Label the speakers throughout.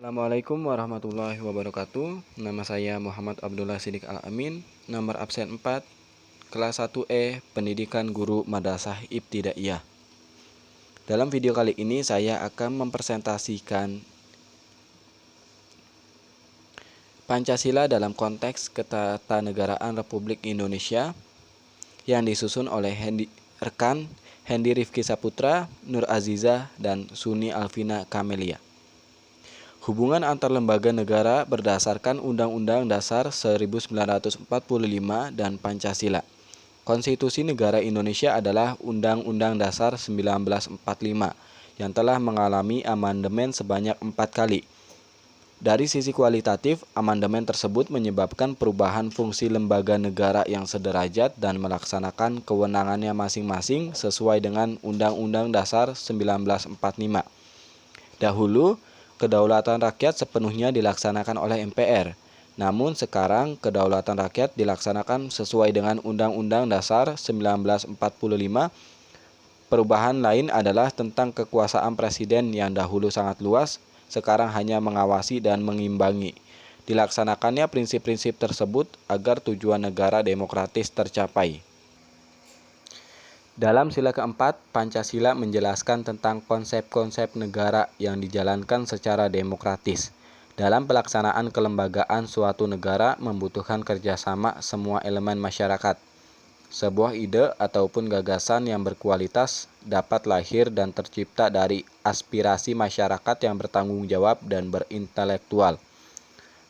Speaker 1: Assalamualaikum warahmatullahi wabarakatuh. Nama saya Muhammad Abdullah Sidik Al-Amin. Nomor absen 4, kelas 1E, Pendidikan Guru Madrasah Ibtidaiyah. Dalam video kali ini saya akan mempresentasikan Pancasila dalam konteks ketatanegaraan Republik Indonesia yang disusun oleh rekan Hendy Rifki Saputra, Nur Aziza, dan Suni Alvina Kamelia. Hubungan antar lembaga negara berdasarkan Undang-Undang Dasar 1945 dan Pancasila. Konstitusi Negara Indonesia adalah Undang-Undang Dasar 1945 yang telah mengalami amandemen sebanyak 4 kali. Dari sisi kualitatif, amandemen tersebut menyebabkan perubahan fungsi lembaga negara yang sederajat dan melaksanakan kewenangannya masing-masing sesuai dengan Undang-Undang Dasar 1945. Dahulu, kedaulatan rakyat sepenuhnya dilaksanakan oleh MPR. Namun sekarang kedaulatan rakyat dilaksanakan sesuai dengan Undang-Undang Dasar 1945. Perubahan lain adalah tentang kekuasaan presiden yang dahulu sangat luas, sekarang hanya mengawasi dan mengimbangi. Dilaksanakannya prinsip-prinsip tersebut agar tujuan negara demokratis tercapai. Dalam sila keempat, Pancasila menjelaskan tentang konsep-konsep negara yang dijalankan secara demokratis. Dalam pelaksanaan kelembagaan suatu negara membutuhkan kerjasama semua elemen masyarakat. Sebuah ide ataupun gagasan yang berkualitas dapat lahir dan tercipta dari aspirasi masyarakat yang bertanggung jawab dan berintelektual.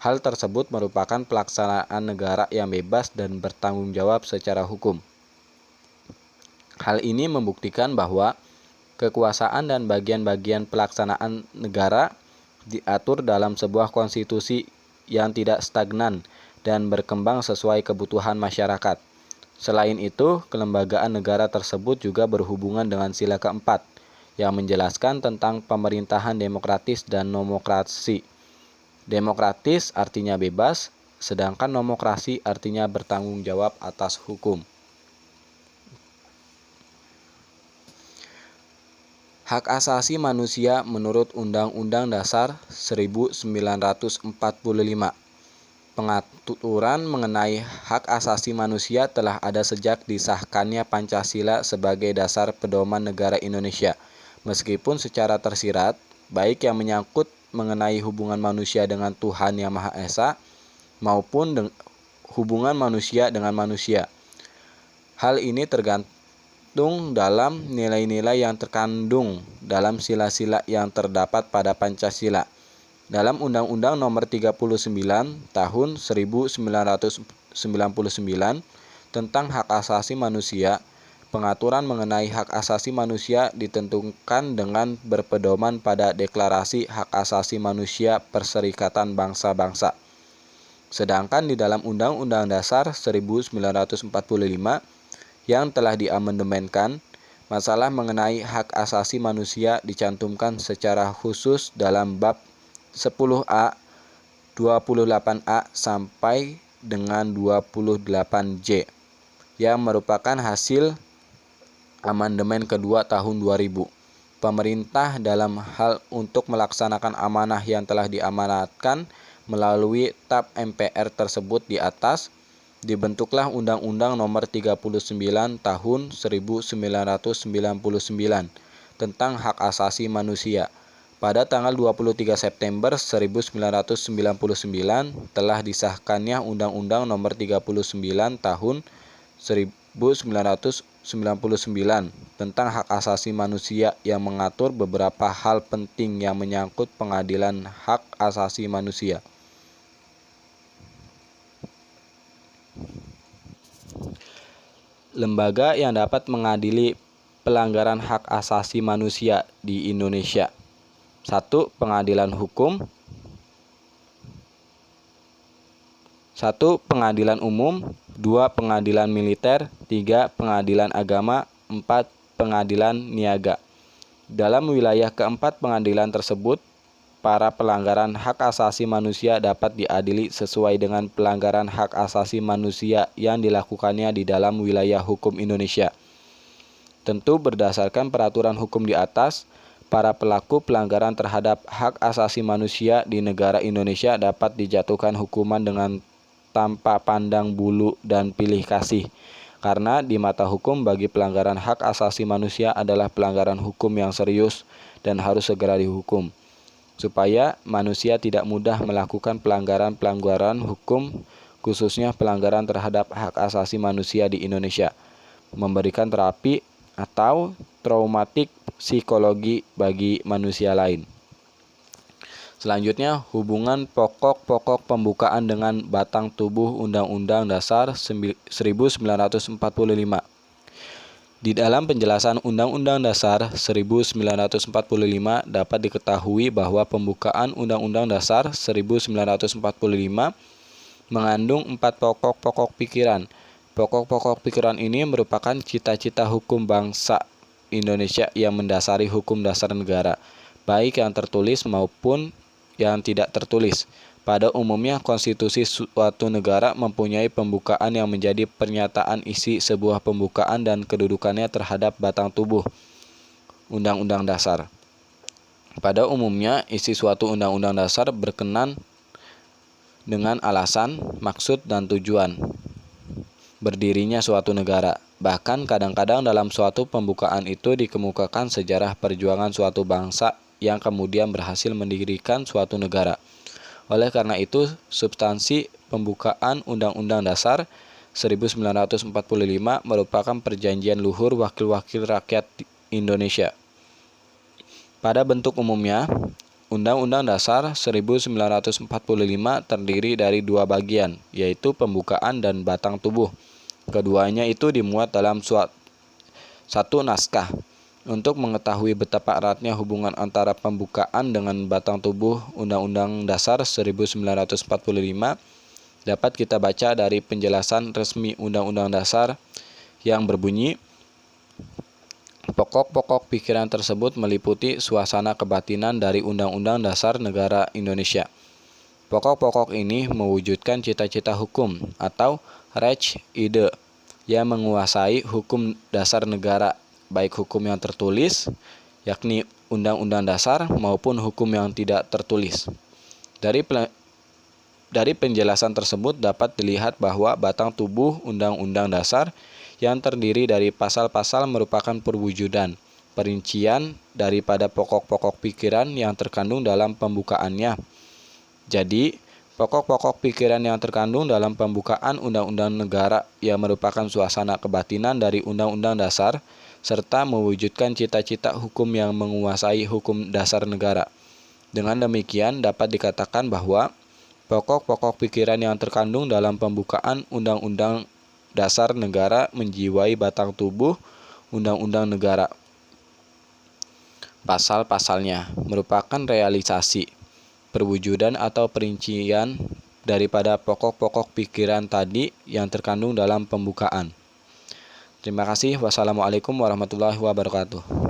Speaker 1: Hal tersebut merupakan pelaksanaan negara yang bebas dan bertanggung jawab secara hukum. Hal ini membuktikan bahwa kekuasaan dan bagian-bagian pelaksanaan negara diatur dalam sebuah konstitusi yang tidak stagnan dan berkembang sesuai kebutuhan masyarakat. Selain itu, kelembagaan negara tersebut juga berhubungan dengan sila keempat, yang menjelaskan tentang pemerintahan demokratis dan nomokrasi. Demokratis artinya bebas, sedangkan nomokrasi artinya bertanggung jawab atas hukum. Hak asasi manusia menurut Undang-Undang Dasar 1945. Pengaturan mengenai hak asasi manusia telah ada sejak disahkannya Pancasila sebagai dasar pedoman negara Indonesia. Meskipun secara tersirat, baik yang menyangkut mengenai hubungan manusia dengan Tuhan Yang Maha Esa maupun hubungan manusia dengan manusia. Hal ini tergantung dalam nilai-nilai yang terkandung dalam sila-sila yang terdapat pada Pancasila. Dalam Undang-Undang Nomor 39 Tahun 1999 tentang hak asasi manusia, pengaturan mengenai hak asasi manusia ditentukan dengan berpedoman pada Deklarasi Hak Asasi Manusia Perserikatan Bangsa-Bangsa. Sedangkan di dalam Undang-Undang Dasar 1945 yang telah diamandemenkan, masalah mengenai hak asasi manusia dicantumkan secara khusus dalam bab 10A, 28A sampai dengan 28J yang merupakan hasil amandemen kedua tahun 2000. Pemerintah dalam hal untuk melaksanakan amanah yang telah diamanatkan melalui TAP MPR tersebut di atas, dibentuklah Undang-Undang Nomor 39 Tahun 1999 tentang hak asasi manusia. Pada tanggal 23 September 1999 telah disahkannya Undang-Undang Nomor 39 Tahun 1999 tentang hak asasi manusia yang mengatur beberapa hal penting yang menyangkut pengadilan hak asasi manusia. Lembaga yang dapat mengadili pelanggaran hak asasi manusia di Indonesia. 1. Pengadilan hukum. 1. Pengadilan umum. 2. Pengadilan militer. 3. Pengadilan agama. 4. Pengadilan niaga. Dalam wilayah keempat pengadilan tersebut, para pelanggaran hak asasi manusia dapat diadili sesuai dengan pelanggaran hak asasi manusia yang dilakukannya di dalam wilayah hukum Indonesia. Tentu berdasarkan peraturan hukum di atas, para pelaku pelanggaran terhadap hak asasi manusia di negara Indonesia dapat dijatuhkan hukuman dengan tanpa pandang bulu dan pilih kasih. Karena di mata hukum bagi pelanggaran hak asasi manusia adalah pelanggaran hukum yang serius dan harus segera dihukum. Supaya manusia tidak mudah melakukan pelanggaran-pelanggaran hukum, khususnya pelanggaran terhadap hak asasi manusia di Indonesia, memberikan terapi atau traumatik psikologi bagi manusia lain. Selanjutnya, hubungan pokok-pokok pembukaan dengan batang tubuh Undang-Undang Dasar 1945. Di dalam penjelasan Undang-Undang Dasar 1945 dapat diketahui bahwa pembukaan Undang-Undang Dasar 1945 mengandung 4 pokok-pokok pikiran. Pokok-pokok pikiran ini merupakan cita-cita hukum bangsa Indonesia yang mendasari hukum dasar negara, baik yang tertulis maupun yang tidak tertulis. Pada umumnya, konstitusi suatu negara mempunyai pembukaan yang menjadi pernyataan isi sebuah pembukaan dan kedudukannya terhadap batang tubuh Undang-Undang Dasar. Pada umumnya, isi suatu Undang-Undang Dasar berkenan dengan alasan, maksud, dan tujuan berdirinya suatu negara. Bahkan kadang-kadang dalam suatu pembukaan itu dikemukakan sejarah perjuangan suatu bangsa yang kemudian berhasil mendirikan suatu negara. Oleh karena itu, substansi pembukaan Undang-Undang Dasar 1945 merupakan perjanjian luhur wakil-wakil rakyat Indonesia. Pada bentuk umumnya, Undang-Undang Dasar 1945 terdiri dari 2 bagian, yaitu pembukaan dan batang tubuh. Keduanya itu dimuat dalam satu naskah. Untuk mengetahui betapa eratnya hubungan antara pembukaan dengan batang tubuh Undang-Undang Dasar 1945, dapat kita baca dari penjelasan resmi Undang-Undang Dasar yang berbunyi, pokok-pokok pikiran tersebut meliputi suasana kebatinan dari Undang-Undang Dasar Negara Indonesia. Pokok-pokok ini mewujudkan cita-cita hukum atau Rechtside yang menguasai hukum dasar negara, baik hukum yang tertulis, yakni Undang-Undang Dasar, maupun hukum yang tidak tertulis. Dari penjelasan tersebut dapat dilihat bahwa batang tubuh Undang-Undang Dasar yang terdiri dari pasal-pasal merupakan perwujudan, perincian daripada pokok-pokok pikiran yang terkandung dalam pembukaannya. Jadi, pokok-pokok pikiran yang terkandung dalam pembukaan Undang-Undang Negara yang merupakan suasana kebatinan dari Undang-Undang Dasar serta mewujudkan cita-cita hukum yang menguasai hukum dasar negara. Dengan demikian dapat dikatakan bahwa pokok-pokok pikiran yang terkandung dalam pembukaan Undang-Undang Dasar Negara menjiwai batang tubuh Undang-Undang Negara. Pasal-pasalnya merupakan realisasi, perwujudan atau perincian daripada pokok-pokok pikiran tadi yang terkandung dalam pembukaan. Terima kasih. Wassalamualaikum warahmatullahi wabarakatuh.